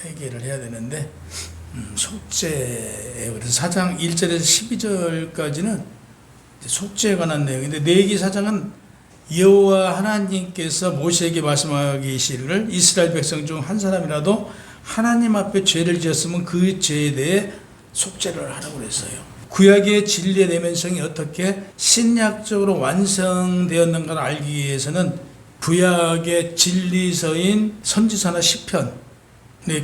회개를 해야 되는데 속죄, 그래서 4장 1절에서 12절까지는 속죄에 관한 내용인데, 레위기 4장은 여호와 하나님께서 모세에게 말씀하기를 이스라엘 백성 중 한 사람이라도 하나님 앞에 죄를 지었으면 그 죄에 대해 속죄를 하라고 그랬어요. 구약의 진리의 내면성이 어떻게 신약적으로 완성되었는가를 알기 위해서는 구약의 진리서인 선지서나 시편에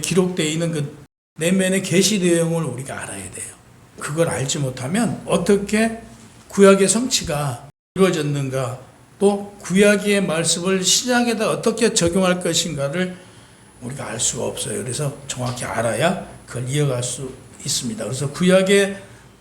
기록되어 있는 그 내면의 계시 내용을 우리가 알아야 돼요. 그걸 알지 못하면 어떻게 구약의 성취가 이루어졌는가, 또 구약의 말씀을 신약에다 어떻게 적용할 것인가를 우리가 알 수가 없어요. 그래서 정확히 알아야 그걸 이어갈 수 있습니다. 그래서 구약의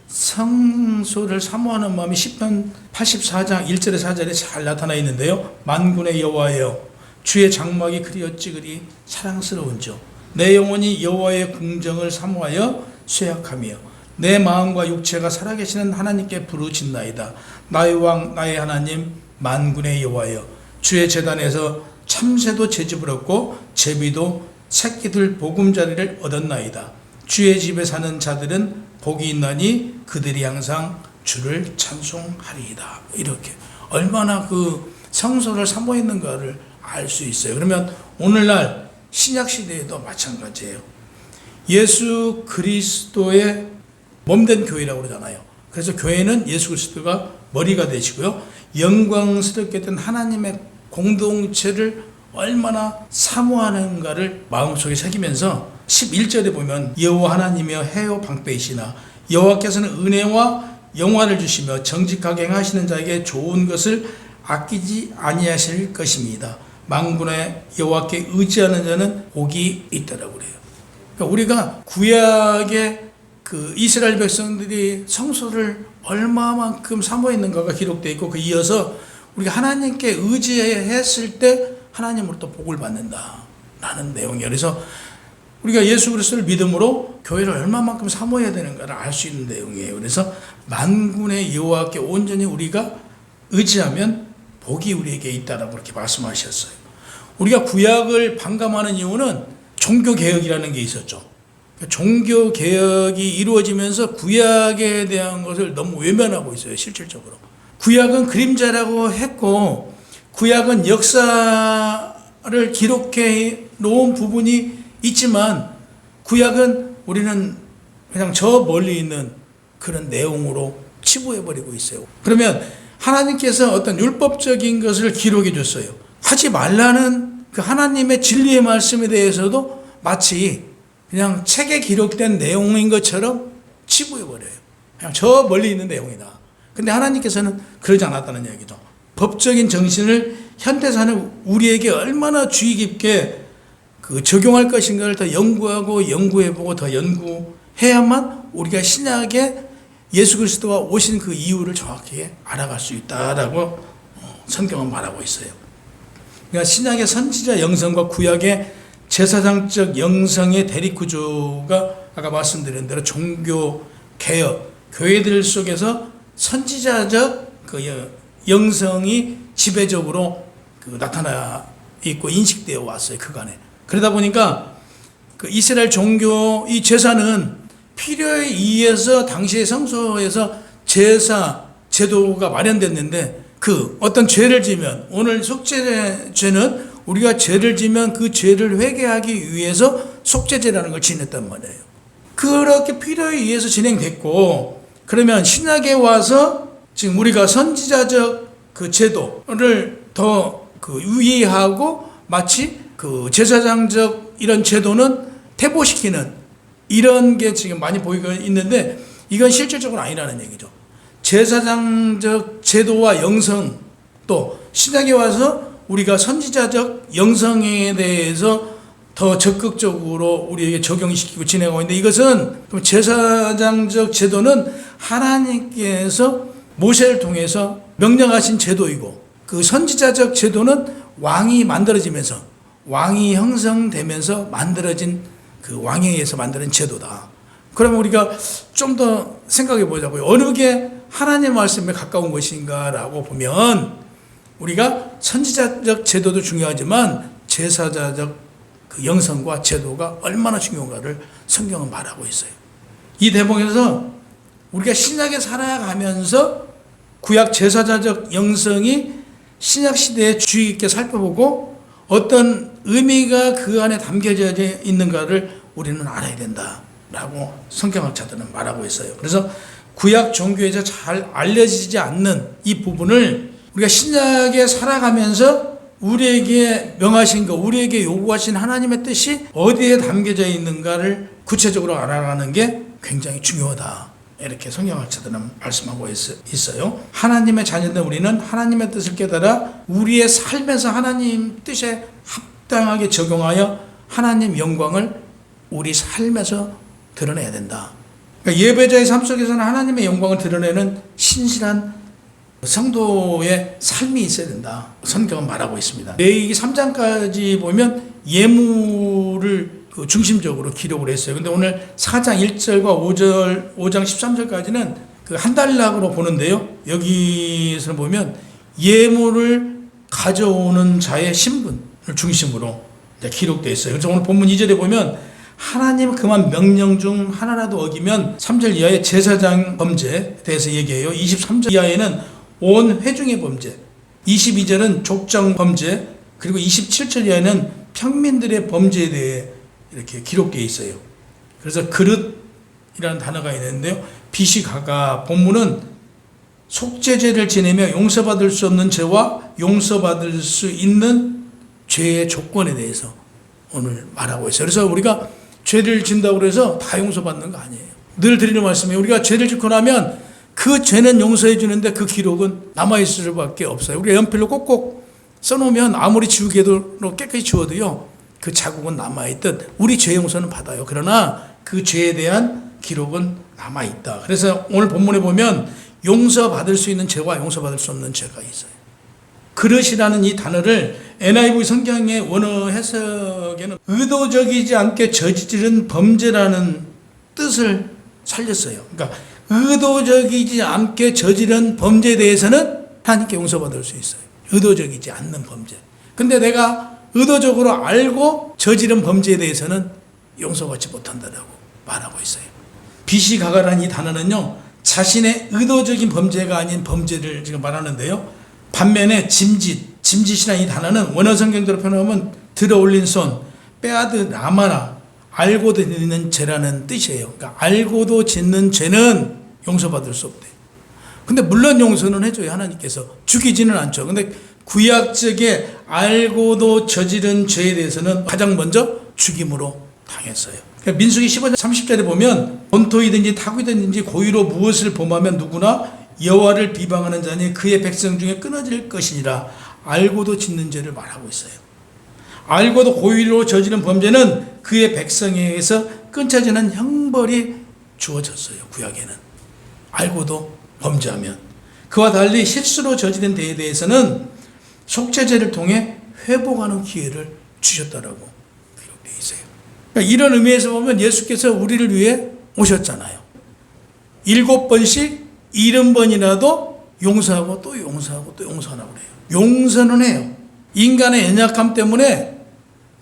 성소를 사모하는 마음이 시편 84장 1절에 4절에 잘 나타나 있는데요. 만군의 여호와여, 주의 장막이 그리 어찌 그리 사랑스러운지요. 내 영혼이 여호와의 궁정을 사모하여 쇠약하며 내 마음과 육체가 살아계시는 하나님께 부르짖나이다. 나의 왕 나의 하나님 만군의 여호와여, 주의 제단에서 참새도 채집을 얻고 제비도 새끼들 보금자리를 얻었나이다. 주의 집에 사는 자들은 복이 있나니 그들이 항상 주를 찬송하리이다. 이렇게 얼마나 그 성소를 사모했는가를 알 수 있어요. 그러면 오늘날 신약시대에도 마찬가지예요. 예수 그리스도의 몸된 교회라고 그러잖아요. 그래서 교회는 예수 그리스도가 머리가 되시고요, 영광스럽게 된 하나님의 공동체를 얼마나 사모하는가를 마음속에 새기면서 11절에 보면 여호와 하나님이여 해요 방패이시나 여호와께서는 은혜와 영화를 주시며 정직하게 행하시는 자에게 좋은 것을 아끼지 아니하실 것입니다. 만군의 여호와께 의지하는 자는 복이 있다라고 그래요. 그러니까 우리가 구약의 그 이스라엘 백성들이 성소를 얼마만큼 사모했는가가 기록되어 있고, 그 이어서 우리가 하나님께 의지했을 때 하나님으로부터 복을 받는다라는 내용이에요. 그래서 우리가 예수 그리스도를 믿음으로 교회를 얼마만큼 사모해야 되는가를 알 수 있는 내용이에요. 그래서 만군의 여호와께 온전히 우리가 의지하면 복이 우리에게 있다라고 그렇게 말씀하셨어요. 우리가 구약을 반감하는 이유는 종교개혁이라는 게 있었죠. 종교개혁이 이루어지면서 구약에 대한 것을 너무 외면하고 있어요. 실질적으로 구약은 그림자라고 했고, 구약은 역사를 기록해 놓은 부분이 있지만, 구약은 우리는 그냥 저 멀리 있는 그런 내용으로 치부해버리고 있어요. 그러면 하나님께서 어떤 율법적인 것을 기록해 줬어요. 하지 말라는 그 하나님의 진리의 말씀에 대해서도 마치 그냥 책에 기록된 내용인 것처럼 치부해버려요. 그냥 저 멀리 있는 내용이다. 근데 하나님께서는 그러지 않았다는 얘기죠. 법적인 정신을 현대 사는 우리에게 얼마나 주의 깊게 그 적용할 것인가를 더 연구하고 연구해보고 더 연구해야만 우리가 신약에 예수 그리스도가 오신 그 이유를 정확히 알아갈 수 있다라고 성경은 말하고 있어요. 그러니까 신약의 선지자 영성과 구약의 제사장적 영성의 대립구조가 아까 말씀드린 대로 종교 개혁, 교회들 속에서 선지자적 그 영성이 지배적으로 그 나타나 있고 인식되어 왔어요, 그간에. 그러다 보니까 그 이스라엘 종교 이 제사는 필요에 의해서 당시의 성소에서 제사 제도가 마련됐는데, 그 어떤 죄를 지면, 오늘 속죄죄는 우리가 죄를 지면 그 죄를 회개하기 위해서 속죄제라는 걸 지냈단 말이에요. 그렇게 필요에 의해서 진행됐고, 그러면 신약에 와서 지금 우리가 선지자적 그 제도를 더 그 유의하고 마치 그 제사장적 이런 제도는 퇴보시키는 이런 게 지금 많이 보이고 있는데, 이건 실질적으로 아니라는 얘기죠. 제사장적 제도와 영성, 또 신약에 와서 우리가 선지자적 영성에 대해서 더 적극적으로 우리에게 적용시키고 진행하고 있는데, 이것은 제사장적 제도는 하나님께서 모세를 통해서 명령하신 제도이고, 그 선지자적 제도는 왕이 만들어지면서, 왕이 형성되면서 만들어진 그 왕에 의해서 만드는 제도다. 그러면 우리가 좀 더 생각해 보자고요. 어느 게 하나님의 말씀에 가까운 것인가라고 보면, 우리가 선지자적 제도도 중요하지만 제사자적 그 영성과 제도가 얼마나 중요한가를 성경은 말하고 있어요. 이 대목에서 우리가 신약에 살아가면서 구약 제사자적 영성이 신약 시대에 주의 깊게 살펴보고 어떤 의미가 그 안에 담겨져 있는가를 우리는 알아야 된다라고 성경학자들은 말하고 있어요. 그래서 구약 종교에서 잘 알려지지 않는 이 부분을 우리가 신약에 살아가면서 우리에게 명하신 것, 우리에게 요구하신 하나님의 뜻이 어디에 담겨져 있는가를 구체적으로 알아가는 게 굉장히 중요하다. 이렇게 성경학자들은 말씀하고 있어요. 하나님의 자녀된 우리는 하나님의 뜻을 깨달아 우리의 삶에서 하나님 뜻에 합당하게 적용하여 하나님 영광을 우리 삶에서 드러내야 된다. 그러니까 예배자의 삶 속에서는 하나님의 영광을 드러내는 신실한 성도의 삶이 있어야 된다. 성경은 말하고 있습니다. 레위기 3장까지 보면 예물을 중심적으로 기록을 했어요. 근데 오늘 4장 1절과 5장 13절까지는 그 한 단락으로 보는데요. 여기서 보면 예물을 가져오는 자의 신분을 중심으로 기록되어 있어요. 그래서 오늘 본문 2절에 보면 하나님 그만 명령 중 하나라도 어기면 3절 이하의 제사장 범죄에 대해서 얘기해요. 23절 이하에는 온 회중의 범죄, 22절은 족장 범죄, 그리고 27절 이하에는 평민들의 범죄에 대해 이렇게 기록되어 있어요. 그래서 그릇이라는 단어가 있는데요. 비시가가 본문은 속죄죄를 지내며 용서받을 수 없는 죄와 용서받을 수 있는 죄의 조건에 대해서 오늘 말하고 있어요. 그래서 우리가 죄를 진다고 해서 다 용서받는 거 아니에요. 늘 드리는 말씀이에요. 우리가 죄를 짓고 나면 그 죄는 용서해 주는데 그 기록은 남아있을 수밖에 없어요. 우리가 연필로 꼭꼭 써놓으면 아무리 지우개로 깨끗이 지워도요, 그 자국은 남아있듯 우리 죄 용서는 받아요. 그러나 그 죄에 대한 기록은 남아있다. 그래서 오늘 본문에 보면 용서받을 수 있는 죄와 용서받을 수 없는 죄가 있어요. 그릇이라는 이 단어를 NIV 성경의 원어 해석에는 의도적이지 않게 저지른 범죄라는 뜻을 살렸어요. 그러니까 의도적이지 않게 저지른 범죄에 대해서는 하나님께 용서받을 수 있어요. 의도적이지 않는 범죄. 근데 내가 의도적으로 알고 저지른 범죄에 대해서는 용서받지 못한다라고 말하고 있어요. 비시가가라는 이 단어는요, 자신의 의도적인 범죄가 아닌 범죄를 지금 말하는데요. 반면에 짐짓이라는 이 단어는 원어 성경대로 표현하면 들어올린 손, 빼앗은 라마나, 알고도 짓는 죄라는 뜻이에요. 그러니까 알고도 짓는 죄는 용서받을 수 없대요. 근데 물론 용서는 해줘요. 하나님께서 죽이지는 않죠. 근데 구약적에 알고도 저지른 죄에 대해서는 가장 먼저 죽임으로 당했어요. 그러니까 민수기 15장 30절에 보면 본토이든지 타국이든지 고의로 무엇을 범하면 누구나 여호와를 비방하는 자니 그의 백성 중에 끊어질 것이니라. 알고도 짓는 죄를 말하고 있어요. 알고도 고의로 저지른 범죄는 그의 백성에게서 끊쳐지는 형벌이 주어졌어요. 구약에는 알고도 범죄하면. 그와 달리 실수로 저지른 죄에 대해서는 속죄죄를 통해 회복하는 기회를 주셨다라고 기록되어 있어요. 그러니까 이런 의미에서 보면 예수께서 우리를 위해 오셨잖아요. 7번씩 70번이라도 용서하고 또 용서하고 또 용서하라고 그래요. 용서는 해요. 인간의 연약함 때문에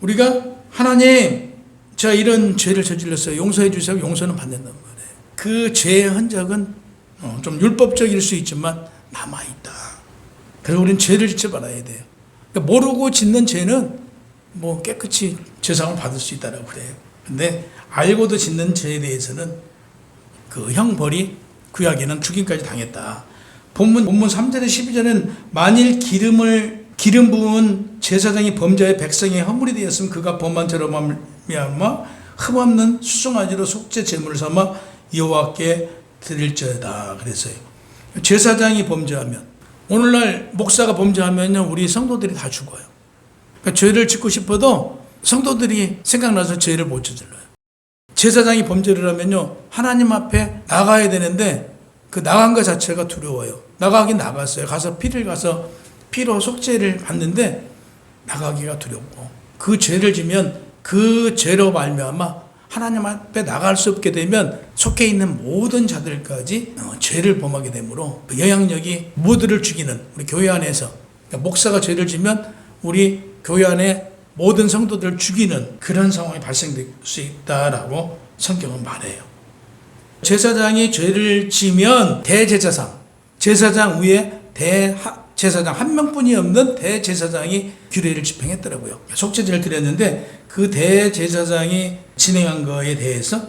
우리가 하나님, 제가 이런 죄를 저질렀어요. 용서해 주세요. 용서는 받는단 말이에요. 그 죄의 흔적은 좀 율법적일 수 있지만 남아있다. 그래서 우리는 죄를 짓지 말아야 돼요. 그러니까 모르고 짓는 죄는 뭐 깨끗이 죄상을 받을 수 있다라고 그래요. 근데 알고도 짓는 죄에 대해서는 그 형벌이 구약에는 죽임까지 당했다. 본문 3절에 12절은 만일 기름 부은 제사장이 범죄의 백성의 허물이 되었으면 그가 범한 죄로 말미암아 흠없는 수송아지로 속죄 제물을 삼아 여호와께 드릴지어다 그랬어요. 제사장이 범죄하면, 오늘날 목사가 범죄하면요, 우리 성도들이 다 죽어요. 그러니까 죄를 짓고 싶어도 성도들이 생각나서 죄를 못 저질러요. 제사장이 범죄를 하면요, 하나님 앞에 나가야 되는데 그 나간 것 자체가 두려워요. 나가긴 나갔어요. 가서 피로 속죄를 받는데 나가기가 두렵고, 그 죄를 지면 그 죄로 말미암아 하나님 앞에 나갈 수 없게 되면 속해 있는 모든 자들까지 죄를 범하게 되므로 그 영향력이 모두를 죽이는, 우리 교회 안에서, 그러니까 목사가 죄를 지면 우리 교회 안에 모든 성도들을 죽이는 그런 상황이 발생될 수 있다라고 성경은 말해요. 제사장이 죄를 지면 대제사장, 제사장 위에 제사장 한 명뿐이 없는 대제사장이 규례를 집행했더라고요. 속죄제를 드렸는데 그 대제사장이 진행한 거에 대해서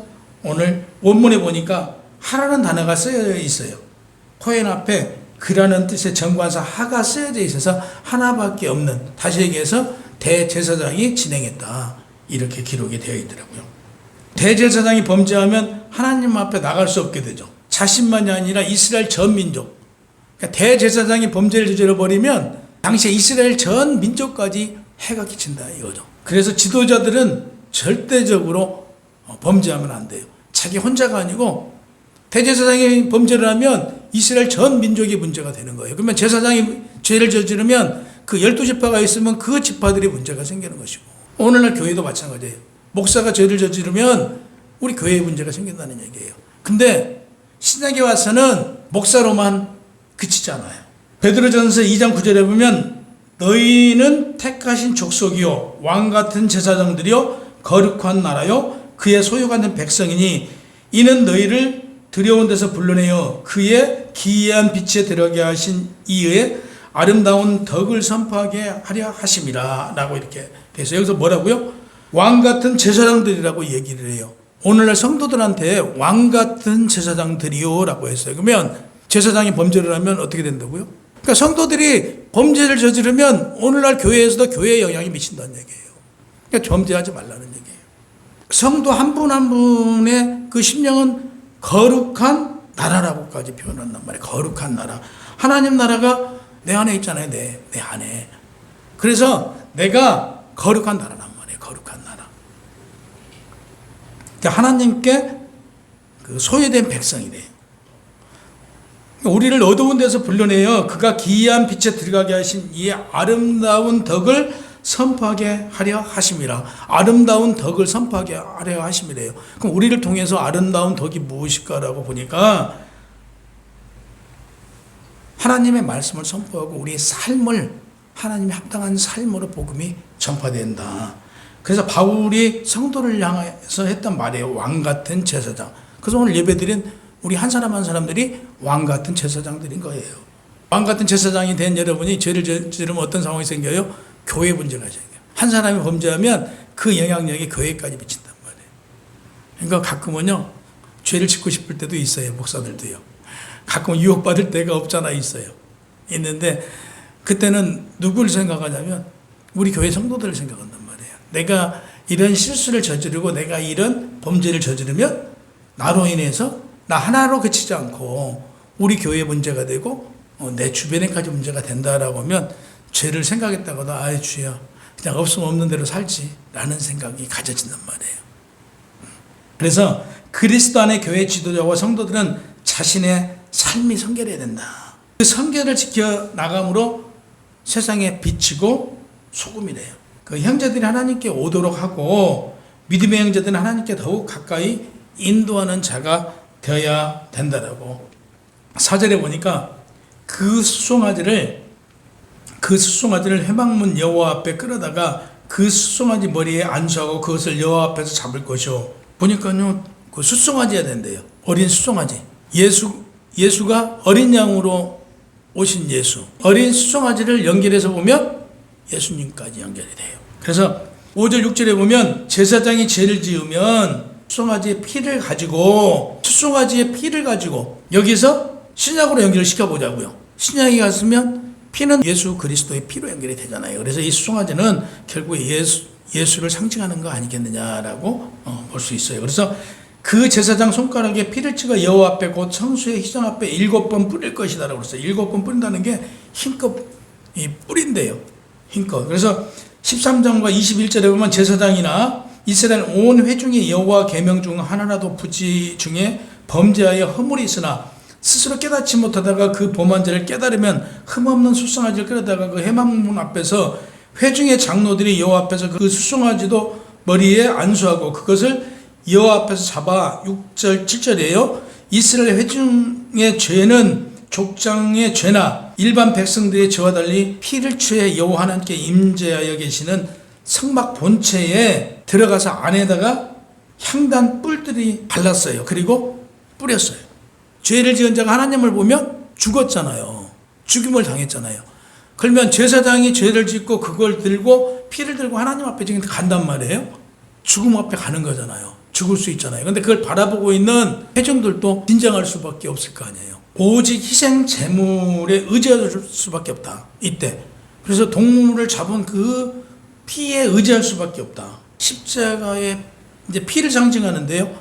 오늘 원문에 보니까 하라는 단어가 쓰여 있어요. 코hen 앞에 그라는 뜻의 정관사 하가 쓰여져 있어서 하나밖에 없는, 다시 얘기해서 대제사장이 진행했다, 이렇게 기록이 되어 있더라고요. 대제사장이 범죄하면 하나님 앞에 나갈 수 없게 되죠. 자신만이 아니라 이스라엘 전 민족, 그러니까 대제사장이 범죄를 저질러버리면 당시에 이스라엘 전 민족까지 해가 끼친다 이거죠. 그래서 지도자들은 절대적으로 범죄하면 안 돼요. 자기 혼자가 아니고 대제사장이 범죄를 하면 이스라엘 전 민족이 문제가 되는 거예요. 그러면 제사장이 죄를 저지르면 그 12지파가 있으면 그 지파들이 문제가 생기는 것이고, 오늘날 교회도 마찬가지예요. 목사가 죄를 저지르면 우리 교회에 문제가 생긴다는 얘기예요. 근데 신약에 와서는 목사로만 그치지 않아요. 베드로전서 2장 9절에 보면 너희는 택하신 족속이요 왕같은 제사장들이요 거룩한 나라요 그의 소유가 된 백성이니 이는 너희를 두려운 데서 불러내어 그의 기이한 빛에 들어가게 하신 이의 아름다운 덕을 선포하게 하려 하심이라 라고 이렇게 돼서 여기서 뭐라고요? 왕같은 제사장들이라고 얘기를 해요. 오늘날 성도들한테 왕같은 제사장들이요 라고 했어요. 그러면 제사장이 범죄를 하면 어떻게 된다고요? 그러니까 성도들이 범죄를 저지르면 오늘날 교회에서도 교회에 영향이 미친다는 얘기예요. 그러니까 범죄하지 말라는 얘기예요. 성도 한 분 한 분의 그 심령은 거룩한 나라라고까지 표현한단 말이에요. 거룩한 나라. 하나님 나라가 내 안에 있잖아요. 내 안에. 그래서 내가 거룩한 나라란 말이에요. 거룩한 나라. 그러니까 하나님께 그 소유된 백성이 돼요. 우리를 어두운 데서 불러내어 그가 기이한 빛에 들어가게 하신 이 아름다운 덕을 선포하게 하려 하심이라. 아름다운 덕을 선포하게 하려 하심이래요. 그럼 우리를 통해서 아름다운 덕이 무엇일까라고 보니까 하나님의 말씀을 선포하고 우리의 삶을 하나님의 합당한 삶으로 복음이 전파된다. 그래서 바울이 성도를 향해서 했던 말이에요. 왕같은 제사장. 그래서 오늘 예배드린 우리 한 사람 한 사람들이 왕같은 제사장들인 거예요. 왕같은 제사장이 된 여러분이 죄를 저지르면 어떤 상황이 생겨요? 교회 문제가 생겨요. 한 사람이 범죄하면 그 영향력이 교회까지 미친단 말이에요. 그러니까 가끔은요, 죄를 짓고 싶을 때도 있어요. 목사들도요. 가끔 유혹받을 때가 없잖아 있어요. 있는데 그때는 누구를 생각하냐면 우리 교회 성도들을 생각한단 말이에요. 내가 이런 실수를 저지르고 내가 이런 범죄를 저지르면 나로 인해서 나 하나로 그치지 않고 우리 교회에 문제가 되고 내 주변에까지 문제가 된다라고 하면 죄를 생각했다고도 아이 주여 그냥 없으면 없는 대로 살지 라는 생각이 가져진단 말이에요. 그래서 그리스도 안의 교회 지도자와 성도들은 자신의 삶이 성결해야 된다. 그 성결을 지켜나감으로 세상에 비치고 소금이래요. 그 형제들이 하나님께 오도록 하고 믿음의 형제들은 하나님께 더욱 가까이 인도하는 자가 되어야 된다라고 4절에 보니까 그 수송아지를 회막문 여호와 앞에 끌어다가 그 수송아지 머리에 안수하고 그것을 여호와 앞에서 잡을 것이요. 보니까요, 그 수송아지야 된대요. 어린 수송아지. 예수가 어린 양으로 오신 예수. 어린 수송아지를 연결해서 보면 예수님까지 연결이 돼요. 그래서 5절 6절에 보면 제사장이 죄를 지으면 수송아지의 피를 가지고 여기서 신약으로 연결을 시켜보자고요. 신약이 갔으면 피는 예수 그리스도의 피로 연결이 되잖아요. 그래서 이 수송아지는 결국 예수를 상징하는 거 아니겠느냐라고 볼 수 있어요. 그래서 그 제사장 손가락에 피를 찍어 여호와 앞에 곧 성수의 희장 앞에 7번 뿌릴 것이다라고 그랬어요. 7번 뿌린다는 게 힘껏 뿌린대요. 힘껏. 그래서 13장과 21절에 보면 제사장이나 이스라엘 온 회중이 여호와 계명 중 하나라도 부지 중에 범죄하여 허물이 있으나 스스로 깨닫지 못하다가 그 범한 죄를 깨달으면 흠없는 수송아지를 끌어다가 그 회막문 앞에서 회중의 장로들이 여호와 앞에서 그 수송아지도 머리에 안수하고 그것을 여호와 앞에서 잡아 6절 7절이에요. 이스라엘 회중의 죄는 족장의 죄나 일반 백성들의 죄와 달리 피를 취해 여호와 하나님께 임재하여 계시는 성막 본체에 들어가서 안에다가 향단 뿔들이 발랐어요. 그리고 뿌렸어요. 죄를 지은 자가 하나님을 보면 죽었잖아요. 죽임을 당했잖아요. 그러면 제사장이 죄를 짓고 그걸 들고 피를 들고 하나님 앞에 지금 간단 말이에요. 죽음 앞에 가는 거잖아요. 죽을 수 있잖아요. 근데 그걸 바라보고 있는 회중들도 긴장할 수밖에 없을 거 아니에요. 오직 희생 제물에 의지할 수밖에 없다. 이때. 그래서 동물을 잡은 그 피에 의지할 수밖에 없다. 십자가의 이제 피를 상징하는데요.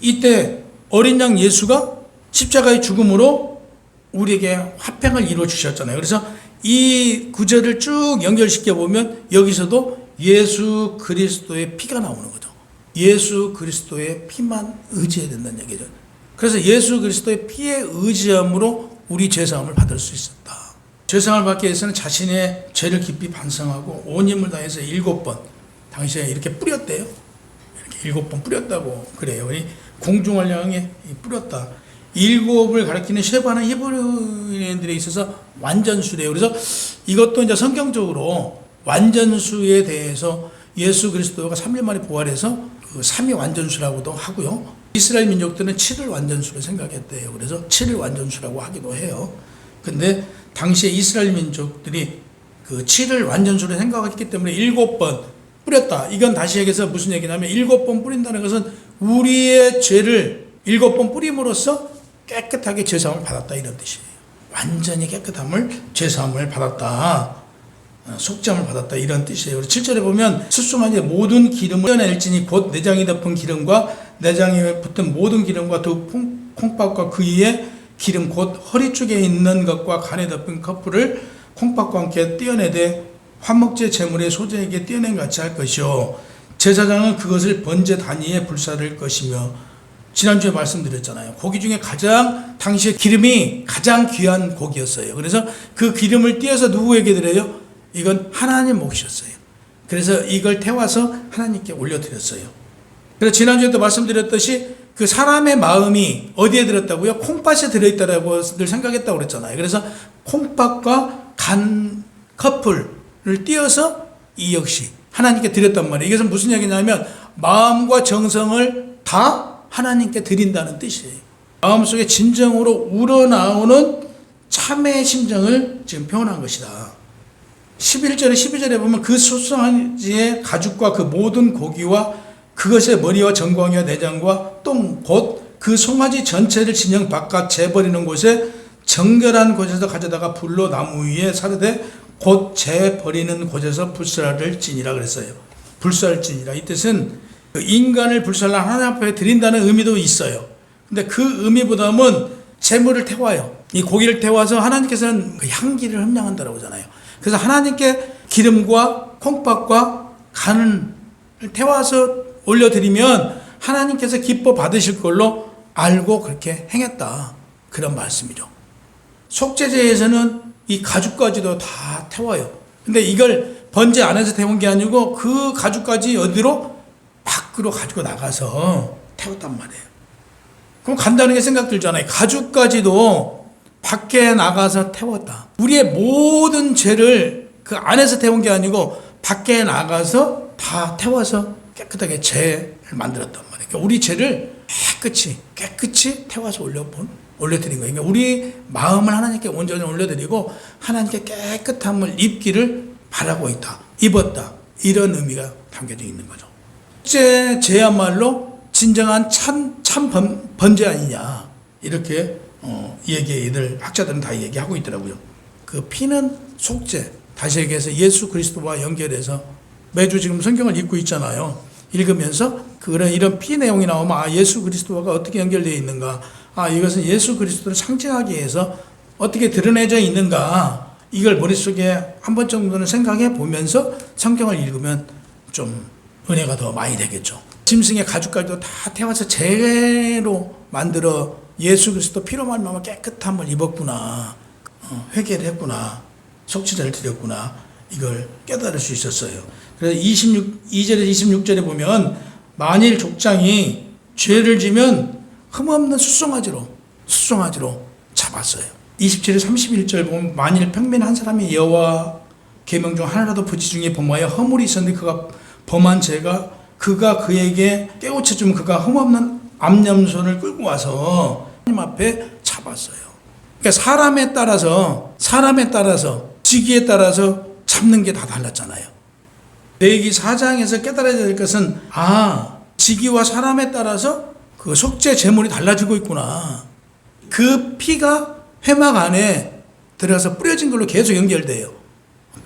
이때 어린 양 예수가 십자가의 죽음으로 우리에게 화평을 이루어 주셨잖아요. 그래서 이 구절을 쭉 연결시켜 보면 여기서도 예수 그리스도의 피가 나오는 거죠. 예수 그리스도의 피만 의지해야 된다는 얘기죠. 그래서 예수 그리스도의 피에 의지함으로 우리 죄사함을 받을 수 있었다. 죄사함을 받기 위해서는 자신의 죄를 깊이 반성하고 온 힘을 다해서 7번 당시에 이렇게 뿌렸대요. 이렇게 7번 뿌렸다고 그래요. 공중을 향해 뿌렸다. 7을 가리키는 쉐바는 히브리인들에 있어서 완전수래요. 그래서 이것도 이제 성경적으로 완전수에 대해서 예수 그리스도가 3일 만에 부활해서 그 3위 완전수라고도 하고요. 이스라엘 민족들은 7을 완전수로 생각했대요. 그래서 7을 완전수라고 하기도 해요. 근데 당시에 이스라엘 민족들이 그 7을 완전수로 생각했기 때문에 7번 뿌렸다. 이건 다시 얘기해서 무슨 얘기냐면 7번 뿌린다는 것은 우리의 죄를 7번 뿌림으로써 깨끗하게 죄사함을 받았다 이런 뜻이에요. 완전히 깨끗함을 죄사함을 받았다. 속죄함을 받았다 이런 뜻이에요. 7절에 보면 숫송아지의 모든 기름을 떼어낼지니 곧 내장이 덮은 기름과 내장에 붙은 모든 기름과 두 콩밥과 그 위에 기름 곧 허리 쪽에 있는 것과 간에 덮은 커플을 콩밥과 함께 떼어내되 화목제 제물의 소재에게 떼어낸 같이 할 것이요 제사장은 그것을 번제 단위에 불사를 것이며 지난주에 말씀드렸잖아요. 고기 중에 가장 당시에 기름이 가장 귀한 고기였어요. 그래서 그 기름을 띄어서 누구에게 드려요? 이건 하나님 몫이었어요. 그래서 이걸 태워서 하나님께 올려드렸어요. 그래서 지난주에도 말씀드렸듯이 그 사람의 마음이 어디에 들었다고요? 콩팥에 들어있다라고 늘 생각했다고 그랬잖아요. 그래서 콩팥과 간 커플을 띄어서 이 역시 하나님께 드렸단 말이에요. 이것은 무슨 얘기냐면 마음과 정성을 다 하나님께 드린다는 뜻이에요. 마음속에 진정으로 우러나오는 참회의 심정을 지금 표현한 것이다. 11절에 12절에 보면 그 숫송아지의 가죽과 그 모든 고기와 그것의 머리와 정광이와 내장과 똥 곧 그 송아지 전체를 진영 바깥 재버리는 곳에 정결한 곳에서 가져다가 불로 나무 위에 사르되 곧 재버리는 곳에서 불살을 지니라 그랬어요. 불살을 지니라. 이 뜻은 인간을 불살라 하나님 앞에 드린다는 의미도 있어요. 근데 그 의미보다는 재물을 태워요. 이 고기를 태워서 하나님께서는 그 향기를 흠량한다고 하잖아요. 그래서 하나님께 기름과 콩팥과 간을 태워서 올려드리면 하나님께서 기뻐 받으실 걸로 알고 그렇게 행했다. 그런 말씀이죠. 속죄제에서는 이 가죽까지도 다 태워요. 근데 이걸 번제 안에서 태운 게 아니고 그 가죽까지 어디로? 밖으로 가지고 나가서 태웠단 말이에요. 그럼 간단하게 생각 들잖아요. 가죽까지도 밖에 나가서 태웠다. 우리의 모든 죄를 그 안에서 태운 게 아니고 밖에 나가서 다 태워서 깨끗하게 죄를 만들었단 말이에요. 그러니까 우리 죄를 깨끗이 태워서 올려드린 거예요. 그러니까 우리 마음을 하나님께 온전히 올려드리고 하나님께 깨끗함을 입기를 바라고 있다. 입었다. 이런 의미가 담겨져 있는 거죠. 속죄제야말로 진정한 참 번제 아니냐. 이렇게 얘기들 학자들은 다 얘기하고 있더라고요. 그 피는 속죄. 다시 얘기해서 예수 그리스도와 연결해서 매주 지금 성경을 읽고 있잖아요. 읽으면서 이런 피 내용이 나오면 예수 그리스도가 어떻게 연결되어 있는가. 이것은 예수 그리스도를 상징하기 위해서 어떻게 드러내져 있는가. 이걸 머릿속에 한 번 정도는 생각해 보면서 성경을 읽으면 좀 은혜가 더 많이 되겠죠. 짐승의 가죽까지도 다 태워서 제로 만들어 예수 그리스도 피로 말미암아 깨끗함을 입었구나. 회개를 했구나. 속죄제를 드렸구나. 이걸 깨달을 수 있었어요. 그래서 2절에서 26절에 보면 만일 족장이 죄를 지면 흠없는 숫송아지로 잡았어요. 27절 31절 보면 만일 평민 한 사람이 여호와께 계명 중 하나라도 부지 중에 범하여 허물이 있었는데 그가 범한 죄가 그가 그에게 깨우쳐주면 그가 흠없는 암염소를 끌고 와서 하나님 앞에 잡았어요. 그러니까 사람에 따라서 직위에 따라서 잡는 게 다 달랐잖아요. 레위기 4장에서 깨달아야 될 것은 직위와 사람에 따라서 그 속죄 제물이 달라지고 있구나. 그 피가 회막 안에 들어가서 뿌려진 걸로 계속 연결돼요.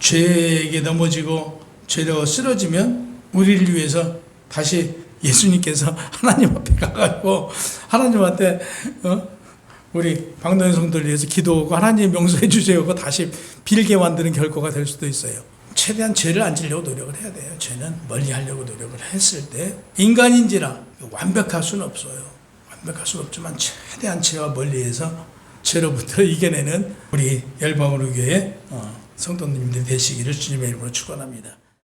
죄에게 넘어지고 죄로 쓰러지면 우리를 위해서 다시 예수님께서 하나님 앞에 가가지고 하나님한테 우리 방도연 성도를 위해서 기도하고 하나님 용서해 주세요 하고 다시 빌게 만드는 결과가 될 수도 있어요. 최대한 죄를 안 지려고 노력을 해야 돼요. 죄는 멀리 하려고 노력을 했을 때 인간인지라 완벽할 수는 없어요. 완벽할 수는 없지만 최대한 죄와 멀리해서 죄로부터 이겨내는 우리 열방으로 교회 성도님들이 되시기를 주님의 이름으로 축원합니다.